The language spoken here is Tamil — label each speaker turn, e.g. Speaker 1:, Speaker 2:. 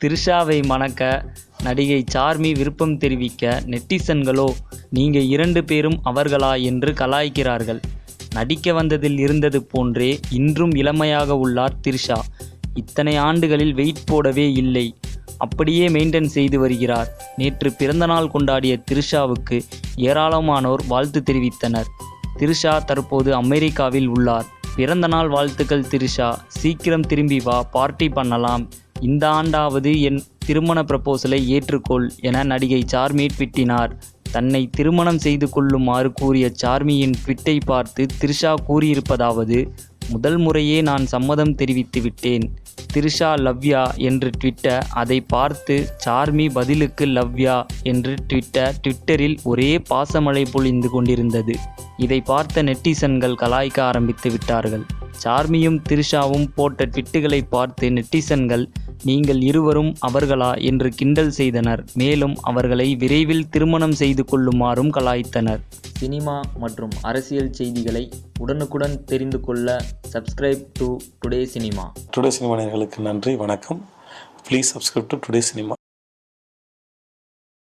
Speaker 1: த்ரிஷாவை மணக்க நடிகை சார்மி விருப்பம் தெரிவிக்க நெட்டிசன்களோ நீங்கள் 2 பேரும் அவர்களா என்று கலாய்க்கிறார்கள். நடிக்க வந்ததில் இருந்தது போன்றே இன்றும் இளமையாக உள்ளார் த்ரிஷா. இத்தனை ஆண்டுகளில் வெயிட் போடவே இல்லை, அப்படியே மெயின்டைன் செய்து வருகிறார். நேற்று பிறந்தநாள் கொண்டாடிய த்ரிஷாவுக்கு ஏராளமானோர் வாழ்த்து தெரிவித்தனர். த்ரிஷா தற்போது அமெரிக்காவில் உள்ளார். பிறந்தநாள் வாழ்த்துக்கள் த்ரிஷா, சீக்கிரம் திரும்பி வா, பார்ட்டி பண்ணலாம், இந்த ஆண்டாவது என் திருமண ப்ரப்போசலை ஏற்றுக்கொள் என நடிகை சார்மி ட்விட்டினார். தன்னை திருமணம் செய்து கொள்ளுமாறு கூறிய சார்மியின் ட்விட்டை பார்த்து த்ரிஷா கூறியிருப்பதாவது: முதல் முறையே நான் சம்மதம் தெரிவித்து விட்டேன். த்ரிஷா லவ்யா என்று ட்விட்ட, அதை பார்த்து சார்மி பதிலுக்கு லவ்யா என்று ட்விட்டரில் ஒரே பாசமழை பொழிந்து கொண்டிருந்தது. இதை பார்த்த நெட்டிசன்கள் கலாய்க்க ஆரம்பித்து விட்டார்கள். சார்மியும் த்ரிஷாவும் போட்ட ட்விட்டுகளை பார்த்து நெட்டிசன்கள் நீங்கள் இருவரும் அவர்களா என்று கிண்டல் செய்தனர். மேலும் அவர்களை விரைவில் திருமணம் செய்து கொள்ளுமாறும் கலாய்த்தனர். சினிமா மற்றும் அரசியல் செய்திகளை உடனுக்குடன் தெரிந்து கொள்ள subscribe to today cinema.
Speaker 2: Today cinema நேயர்களுக்கு நன்றி, வணக்கம். Please subscribe to today cinema.